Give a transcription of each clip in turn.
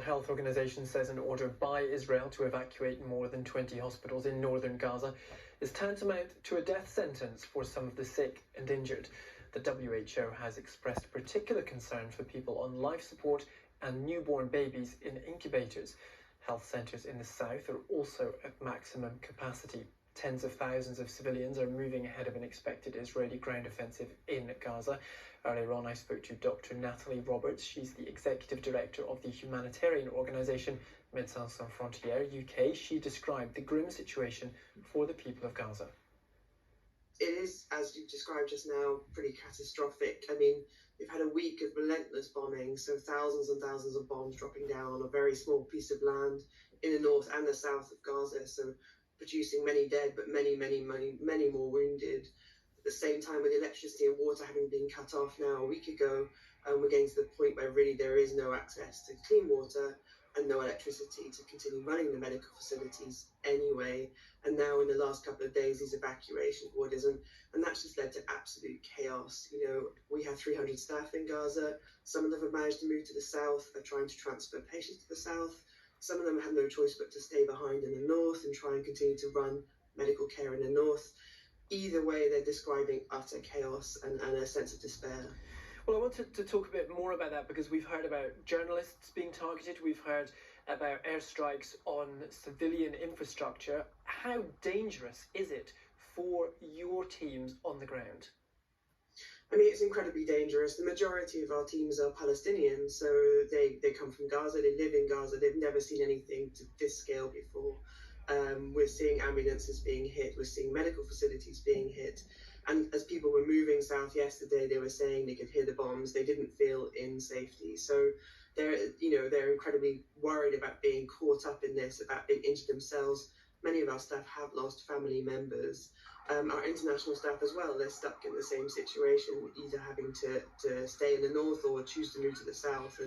Health Organization says an order by Israel to evacuate more than 20 hospitals in northern Gaza is tantamount to a death sentence for some of the sick and injured. The WHO has expressed particular concern for people on life support and newborn babies in incubators. Health centres in the south are also at maximum capacity. Tens of thousands of civilians are moving ahead of an expected Israeli ground offensive in Gaza. Earlier on, I spoke to Dr. Natalie Roberts. She's the executive director of the humanitarian organisation Médecins Sans Frontières UK. She described the grim situation for the people of Gaza. It is, as you described just now, pretty catastrophic. I mean, we've had a week of relentless bombing, so thousands and thousands of bombs dropping down on a very small piece of land in the north and the south of Gaza, so producing many dead, but many more wounded. At the same time, with electricity and water having been cut off now a week ago, we're getting to the point where really there is no access to clean water and no electricity to continue running the medical facilities anyway. And now in the last couple of days, these evacuation orders, and that's just led to absolute chaos. You know, we have 300 staff in Gaza. Some of them have managed to move to the south, are trying to transfer patients to the south. Some of them have no choice but to stay behind in the north and try and continue to run medical care in the north. Either way, they're describing utter chaos and a sense of despair. Well, I wanted to talk a bit more about that because we've heard about journalists being targeted. We've heard about airstrikes on civilian infrastructure. How dangerous is it for your teams on the ground? I mean, it's incredibly dangerous. The majority of our teams are Palestinian, so they come from Gaza, they live in Gaza, they've never seen anything to this scale before. We're seeing ambulances being hit, we're seeing medical facilities being hit. And as people were moving south yesterday, they were saying they could hear the bombs, they didn't feel in safety. So they're incredibly worried about being caught up in this, about being injured themselves. Many of our staff have lost family members. Our international staff as well, they're stuck in the same situation, either having to stay in the north or choose to move to the south.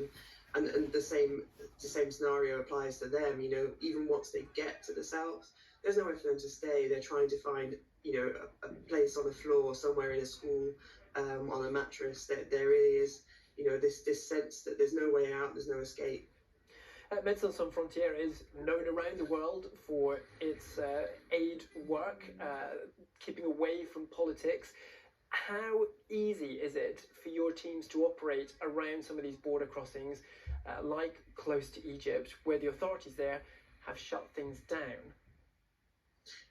And the same scenario applies to them. You know, even once they get to the south, there's nowhere for them to stay. They're trying to find, a place on the floor, somewhere in a school, on a mattress. There really is, this sense that there's no way out, there's no escape. Médecins Sans Frontières is known around the world for its aid work, keeping away from politics. How easy is it for your teams to operate around some of these border crossings, like close to Egypt, where the authorities there have shut things down?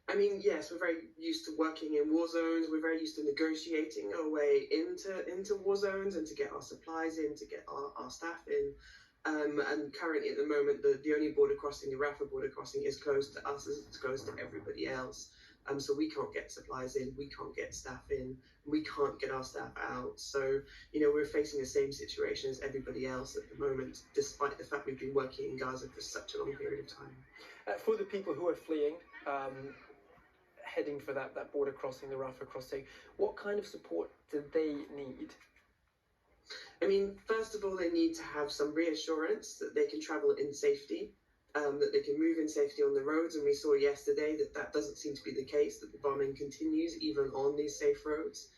I mean, yes, we're very used to working in war zones. We're very used to negotiating our way into war zones and to get our supplies in, to get our staff in. And currently, at the moment, the only border crossing, the Rafah border crossing, is closed to us as it's closed to everybody else. So we can't get supplies in, we can't get staff in, we can't get our staff out. So, we're facing the same situation as everybody else at the moment, despite the fact we've been working in Gaza for such a long period of time. For the people who are fleeing, heading for that border crossing, the Rafah crossing, what kind of support do they need? I mean, first of all, they need to have some reassurance that they can travel in safety, that they can move in safety on the roads. And we saw yesterday that doesn't seem to be the case, that the bombing continues even on these safe roads.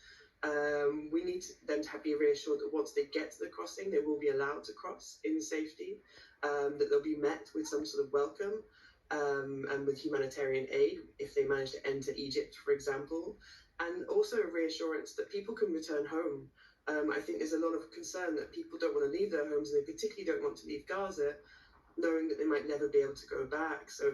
We need them to be reassured that once they get to the crossing, they will be allowed to cross in safety, that they'll be met with some sort of welcome and with humanitarian aid if they manage to enter Egypt, for example. And also a reassurance that people can return home. I think there's a lot of concern that people don't want to leave their homes, and they particularly don't want to leave Gaza, knowing that they might never be able to go back. So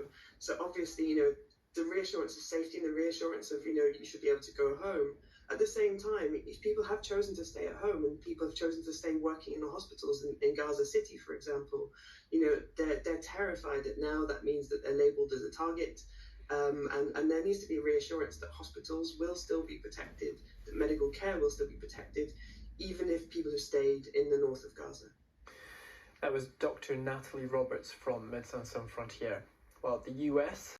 obviously, the reassurance of safety and the reassurance of, you should be able to go home. At the same time, if people have chosen to stay at home and people have chosen to stay working in the hospitals in Gaza City, for example, they're terrified that now that means that they're labelled as a target. And there needs to be reassurance that hospitals will still be protected, that medical care will still be protected, even if people have stayed in the north of Gaza. That was Dr. Natalie Roberts from Médecins Sans Frontières. Well, the US